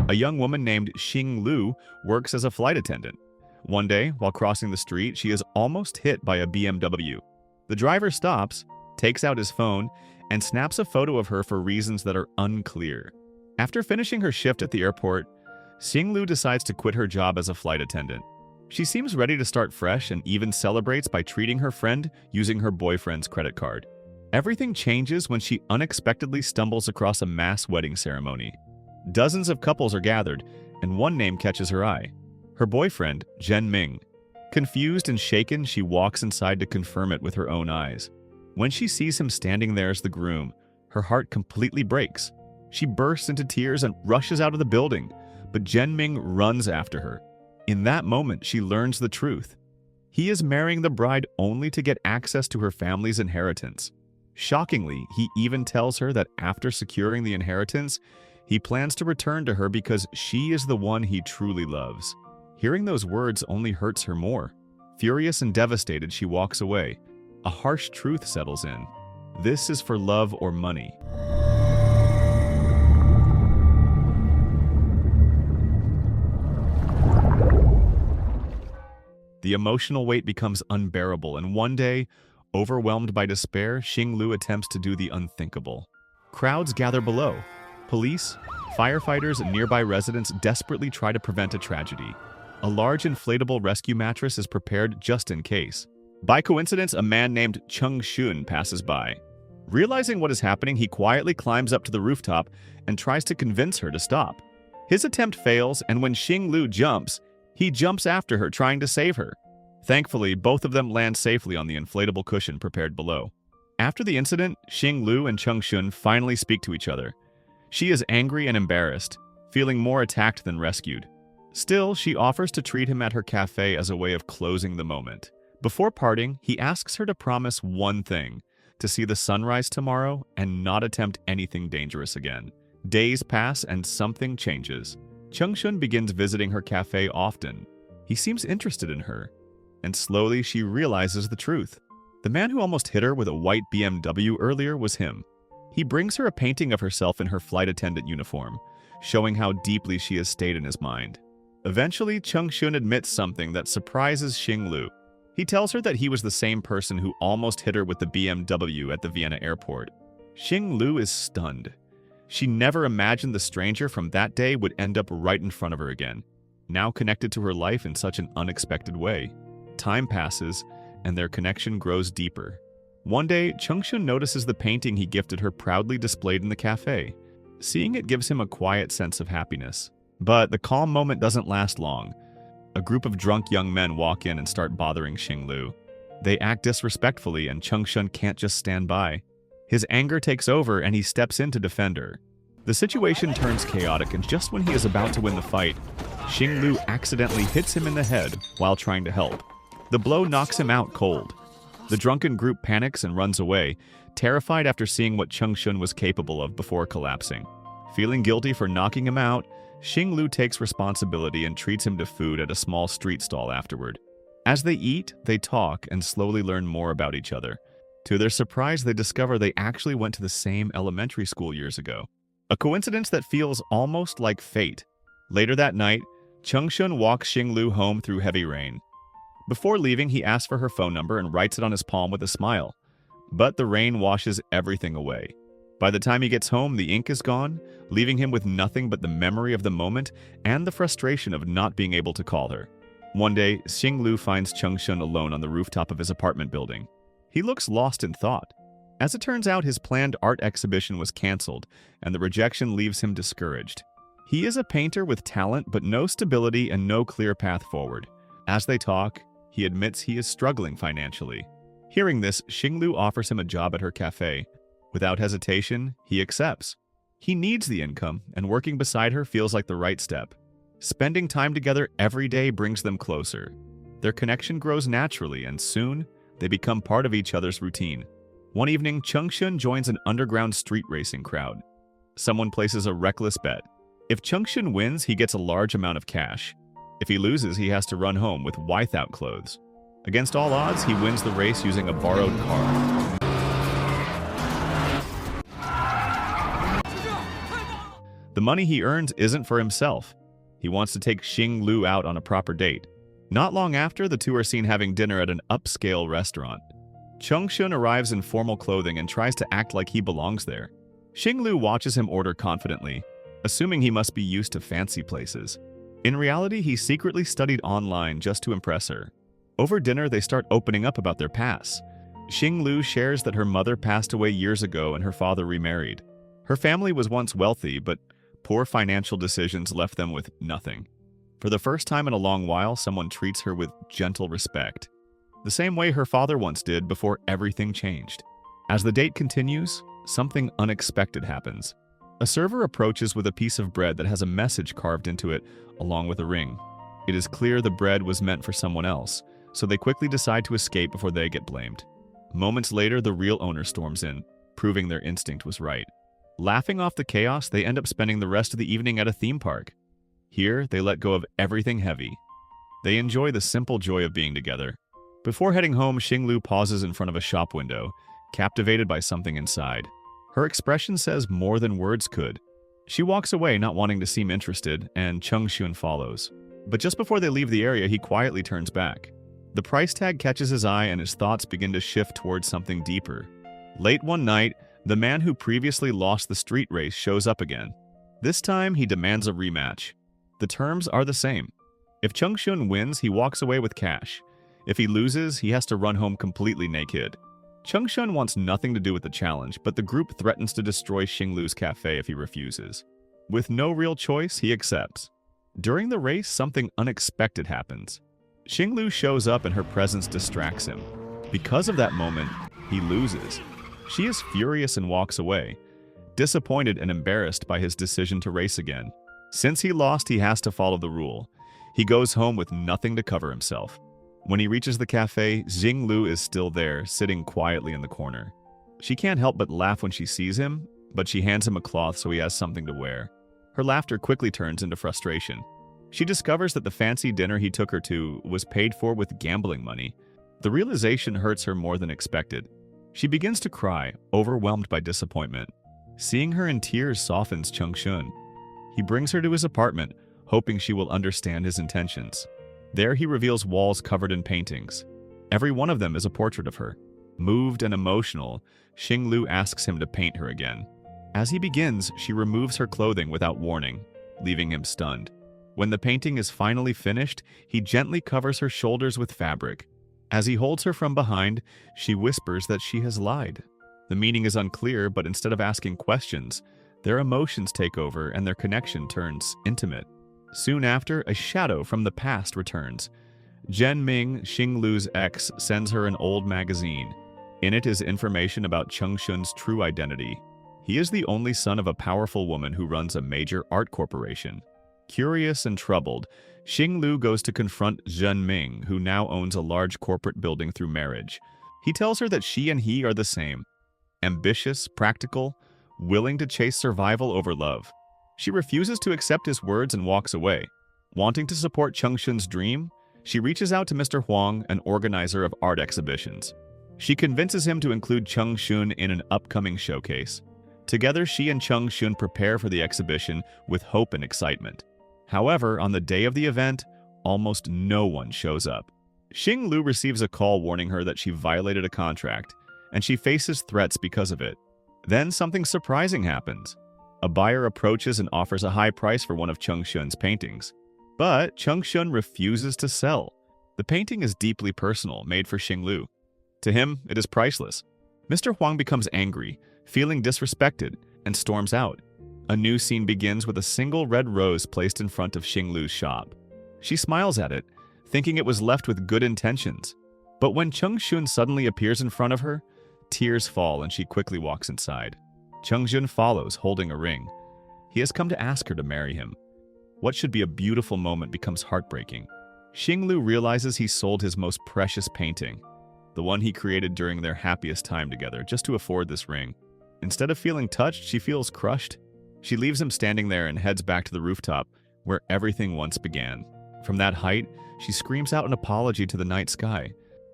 A young woman named Xing Lu works as a flight attendant. One day, while crossing the street, she is almost hit by a BMW. The driver stops, takes out his phone, and snaps a photo of her for reasons that are unclear. After finishing her shift at the airport, Xing Lu decides to quit her job as a flight attendant. She seems ready to start fresh and even celebrates by treating her friend using her boyfriend's credit card. Everything changes when she unexpectedly stumbles across a mass wedding ceremony. Dozens of couples are gathered, and one name catches her eye: her boyfriend, Zhen Ming. Confused and shaken, she walks inside to confirm it with her own eyes. When she sees him standing there as the groom, her heart completely breaks. She bursts into tears and rushes out of the building, but Zhen Ming runs after her. In that moment, she learns the truth. He is marrying the bride only to get access to her family's inheritance. Shockingly, he even tells her that after securing the inheritance, he plans to return to her because she is the one he truly loves. Hearing those words only hurts her more. Furious and devastated, she walks away. A harsh truth settles in. This is for love or money. The emotional weight becomes unbearable, and one day, overwhelmed by despair, Xing Lu attempts to do the unthinkable. Crowds gather below. Police, firefighters, and nearby residents desperately try to prevent a tragedy. A large inflatable rescue mattress is prepared just in case. By coincidence, a man named Cheng Xun passes by. Realizing what is happening, he quietly climbs up to the rooftop and tries to convince her to stop. His attempt fails, and when Xing Lu jumps, he jumps after her, trying to save her. Thankfully, both of them land safely on the inflatable cushion prepared below. After the incident, Xing Lu and Cheng Xun finally speak to each other. She is angry and embarrassed, feeling more attacked than rescued. Still, she offers to treat him at her cafe as a way of closing the moment. Before parting, he asks her to promise one thing: to see the sunrise tomorrow and not attempt anything dangerous again. Days pass and something changes. Cheng Xun begins visiting her cafe often. He seems interested in her, and slowly she realizes the truth. The man who almost hit her with a white BMW earlier was him. He brings her a painting of herself in her flight attendant uniform, showing how deeply she has stayed in his mind. Eventually, Cheng Xun admits something that surprises Xing Lu. He tells her that he was the same person who almost hit her with the BMW at the Vienna airport. Xing Lu is stunned. She never imagined the stranger from that day would end up right in front of her again, now connected to her life in such an unexpected way. Time passes, and their connection grows deeper. One day, Cheng Xun notices the painting he gifted her proudly displayed in the cafe. Seeing it gives him a quiet sense of happiness. But the calm moment doesn't last long. A group of drunk young men walk in and start bothering Xing Lu. They act disrespectfully, and Cheng Xun can't just stand by. His anger takes over, and he steps in to defend her. The situation turns chaotic, and just when he is about to win the fight, Xing Lu accidentally hits him in the head while trying to help. The blow knocks him out cold. The drunken group panics and runs away, terrified after seeing what Cheng Xun was capable of before collapsing. Feeling guilty for knocking him out, Xing Lu takes responsibility and treats him to food at a small street stall afterward. As they eat, they talk and slowly learn more about each other. To their surprise, they discover they actually went to the same elementary school years ago. A coincidence that feels almost like fate. Later that night, Cheng Xun walks Xing Lu home through heavy rain. Before leaving, he asks for her phone number and writes it on his palm with a smile. But the rain washes everything away. By the time he gets home, the ink is gone, leaving him with nothing but the memory of the moment and the frustration of not being able to call her. One day, Xing Lu finds Cheng Xun alone on the rooftop of his apartment building. He looks lost in thought. As it turns out, his planned art exhibition was canceled, and the rejection leaves him discouraged. He is a painter with talent, but no stability and no clear path forward. As they talk, he admits he is struggling financially. Hearing this, Xing Lu offers him a job at her cafe. Without hesitation, he accepts. He needs the income, and working beside her feels like the right step. Spending time together every day brings them closer. Their connection grows naturally, and soon, they become part of each other's routine. One evening, Cheng Xun joins an underground street racing crowd. Someone places a reckless bet. If Cheng Xun wins, he gets a large amount of cash. If he loses, he has to run home with without clothes. Against all odds, he wins the race using a borrowed car. The money he earns isn't for himself. He wants to take Xing Lu out on a proper date. Not long after, the two are seen having dinner at an upscale restaurant. Changshun arrives in formal clothing and tries to act like he belongs there. Xing Lu watches him order confidently, assuming he must be used to fancy places. In reality, he secretly studied online just to impress her. Over dinner, they start opening up about their past. Xing Lu shares that her mother passed away years ago and her father remarried. Her family was once wealthy, but poor financial decisions left them with nothing. For the first time in a long while, someone treats her with gentle respect. The same way her father once did before everything changed. As the date continues, something unexpected happens. A server approaches with a piece of bread that has a message carved into it, along with a ring. It is clear the bread was meant for someone else, so they quickly decide to escape before they get blamed. Moments later, the real owner storms in, proving their instinct was right. Laughing off the chaos, they end up spending the rest of the evening at a theme park. Here, they let go of everything heavy. They enjoy the simple joy of being together. Before heading home, Xing Lu pauses in front of a shop window, captivated by something inside. Her expression says more than words could. She walks away, not wanting to seem interested, and Changshun follows. But just before they leave the area, he quietly turns back. The price tag catches his eye and his thoughts begin to shift towards something deeper. Late one night, the man who previously lost the street race shows up again. This time, he demands a rematch. The terms are the same. If Changshun wins, he walks away with cash. If he loses, he has to run home completely naked. Changshun wants nothing to do with the challenge, but the group threatens to destroy Xing Lu's cafe if he refuses. With no real choice, he accepts. During the race, something unexpected happens. Xing Lu shows up and her presence distracts him. Because of that moment, he loses. She is furious and walks away, disappointed and embarrassed by his decision to race again. Since he lost, he has to follow the rule. He goes home with nothing to cover himself. When he reaches the cafe, Xing Lu is still there, sitting quietly in the corner. She can't help but laugh when she sees him, but she hands him a cloth so he has something to wear. Her laughter quickly turns into frustration. She discovers that the fancy dinner he took her to was paid for with gambling money. The realization hurts her more than expected. She begins to cry, overwhelmed by disappointment. Seeing her in tears softens Changshun. He brings her to his apartment, hoping she will understand his intentions. There he reveals walls covered in paintings. Every one of them is a portrait of her. Moved and emotional, Xing Lu asks him to paint her again. As he begins, she removes her clothing without warning, leaving him stunned. When the painting is finally finished, he gently covers her shoulders with fabric. As he holds her from behind, she whispers that she has lied. The meaning is unclear, but instead of asking questions, their emotions take over and their connection turns intimate. Soon after, a shadow from the past returns. Zhen Ming, Xing Lu's ex, sends her an old magazine. In it is information about Changshun's true identity. He is the only son of a powerful woman who runs a major art corporation. Curious and troubled, Xing Lu goes to confront Zhen Ming, who now owns a large corporate building through marriage. He tells her that she and he are the same. Ambitious, practical, willing to chase survival over love. She refuses to accept his words and walks away. Wanting to support Changshun's dream, she reaches out to Mr. Huang, an organizer of art exhibitions. She convinces him to include Changshun in an upcoming showcase. Together, she and Changshun prepare for the exhibition with hope and excitement. However, on the day of the event, almost no one shows up. Xing Lu receives a call warning her that she violated a contract, and she faces threats because of it. Then something surprising happens. A buyer approaches and offers a high price for one of Changshun's paintings. But Changshun refuses to sell. The painting is deeply personal, made for Xing Lu. To him, it is priceless. Mr. Huang becomes angry, feeling disrespected, and storms out. A new scene begins with a single red rose placed in front of Xing Lu's shop. She smiles at it, thinking it was left with good intentions. But when Changshun suddenly appears in front of her, tears fall and she quickly walks inside. Changshun follows, holding a ring. He has come to ask her to marry him. What should be a beautiful moment becomes heartbreaking. Xing Lu realizes he sold his most precious painting, the one he created during their happiest time together, just to afford this ring. Instead of feeling touched, she feels crushed. She leaves him standing there and heads back to the rooftop, where everything once began. From that height, she screams out an apology to the night sky.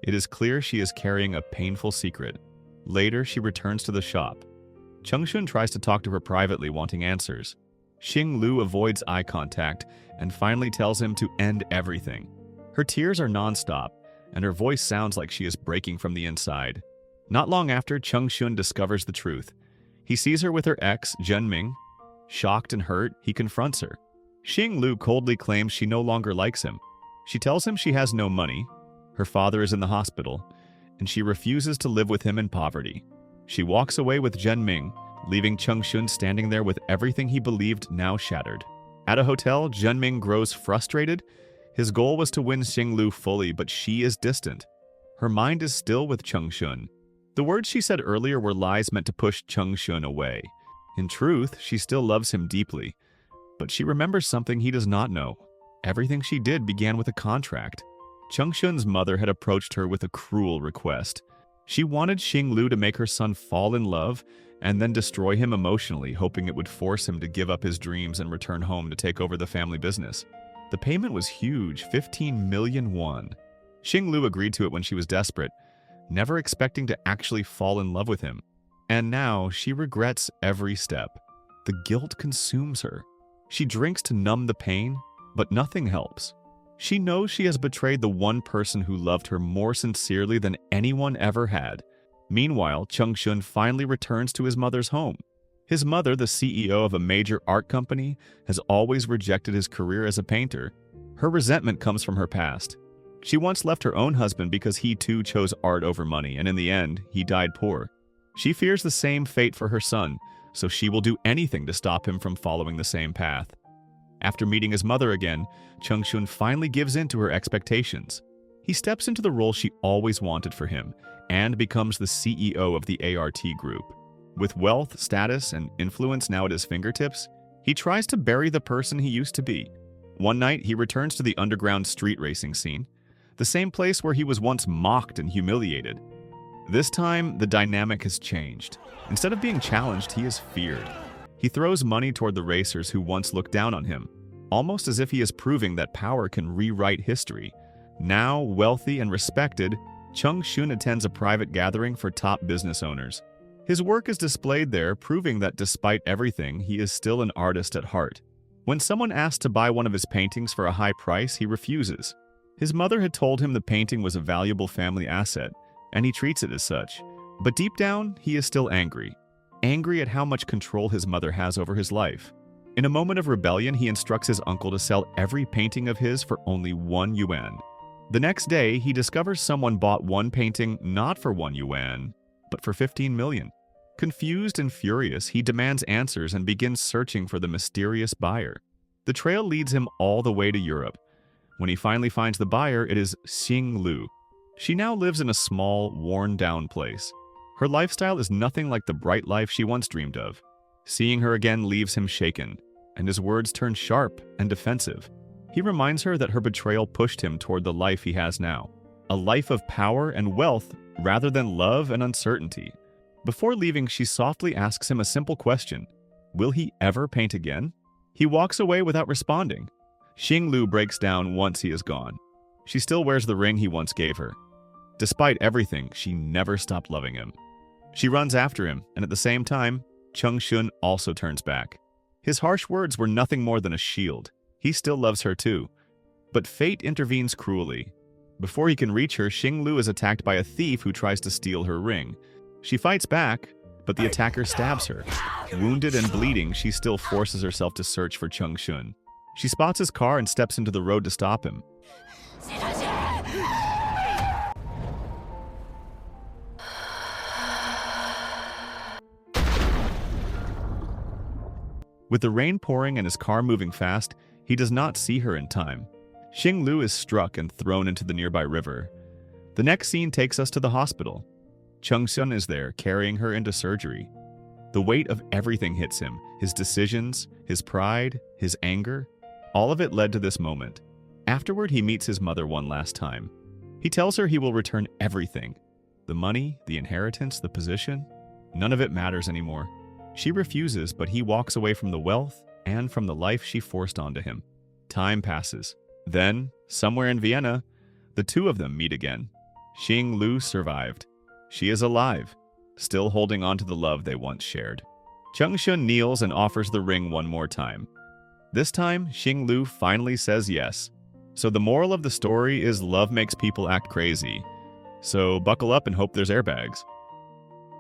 It is clear she is carrying a painful secret. Later, she returns to the shop. Changshun tries to talk to her privately, wanting answers. Xing Lu avoids eye contact and finally tells him to end everything. Her tears are nonstop, and her voice sounds like she is breaking from the inside. Not long after, Cheng Xun discovers the truth. He sees her with her ex, Zhen Ming. Shocked and hurt, he confronts her. Xing Lu coldly claims she no longer likes him. She tells him she has no money, her father is in the hospital, and she refuses to live with him in poverty. She walks away with Zhen Ming, leaving Cheng Xun standing there with everything he believed now shattered. At a hotel, Zhen Ming grows frustrated. His goal was to win Xing Lu fully, but she is distant. Her mind is still with Cheng Xun. The words she said earlier were lies meant to push Cheng Xun away. In truth, she still loves him deeply, but she remembers something he does not know. Everything she did began with a contract. Cheng Xun's mother had approached her with a cruel request. She wanted Xing Lu to make her son fall in love and then destroy him emotionally, hoping it would force him to give up his dreams and return home to take over the family business. The payment was huge, 15 million won. Xing Lu agreed to it when she was desperate, never expecting to actually fall in love with him. And now she regrets every step. The guilt consumes her. She drinks to numb the pain, but nothing helps. She knows she has betrayed the one person who loved her more sincerely than anyone ever had. Meanwhile, Cheng Xun finally returns to his mother's home. His mother, the CEO of a major art company, has always rejected his career as a painter. Her resentment comes from her past. She once left her own husband because he too chose art over money, and in the end, he died poor. She fears the same fate for her son, so she will do anything to stop him from following the same path. After meeting his mother again, Cheng Xun finally gives in to her expectations. He steps into the role she always wanted for him and becomes the CEO of the ART group. With wealth, status, and influence now at his fingertips, he tries to bury the person he used to be. One night, he returns to the underground street racing scene, the same place where he was once mocked and humiliated. This time, the dynamic has changed. Instead of being challenged, he is feared. He throws money toward the racers who once looked down on him, almost as if he is proving that power can rewrite history. Now, wealthy and respected, Cheng Xun attends a private gathering for top business owners. His work is displayed there, proving that despite everything, he is still an artist at heart. When someone asks to buy one of his paintings for a high price, he refuses. His mother had told him the painting was a valuable family asset, and he treats it as such. But deep down, he is still angry. Angry at how much control his mother has over his life. In a moment of rebellion, he instructs his uncle to sell every painting of his for only 1 yuan. The next day, he discovers someone bought one painting not for 1 yuan, but for 15 million. Confused and furious, he demands answers and begins searching for the mysterious buyer. The trail leads him all the way to Europe. When he finally finds the buyer, it is Xing Lu. She now lives in a small, worn-down place. Her lifestyle is nothing like the bright life she once dreamed of. Seeing her again leaves him shaken, and his words turn sharp and defensive. He reminds her that her betrayal pushed him toward the life he has now, a life of power and wealth rather than love and uncertainty. Before leaving, she softly asks him a simple question: will he ever paint again? He walks away without responding. Xing Lu breaks down once he is gone. She still wears the ring he once gave her. Despite everything, she never stopped loving him. She runs after him, and at the same time, Cheng Xun also turns back. His harsh words were nothing more than a shield. He still loves her too. But fate intervenes cruelly. Before he can reach her, Xing Lu is attacked by a thief who tries to steal her ring. She fights back, but the attacker stabs her. Wounded and bleeding, she still forces herself to search for Cheng Xun. She spots his car and steps into the road to stop him. With the rain pouring and his car moving fast, he does not see her in time. Xing Lu is struck and thrown into the nearby river. The next scene takes us to the hospital. Cheng Xun is there, carrying her into surgery. The weight of everything hits him, his decisions, his pride, his anger. All of it led to this moment. Afterward, he meets his mother one last time. He tells her he will return everything. The money, the inheritance, the position, none of it matters anymore. She refuses, but he walks away from the wealth and from the life she forced onto him. Time passes. Then, somewhere in Vienna, the two of them meet again. Xing Lu survived. She is alive, still holding on to the love they once shared. Changshun kneels and offers the ring one more time. This time, Xinglu finally says yes. So the moral of the story is love makes people act crazy. So buckle up and hope there's airbags.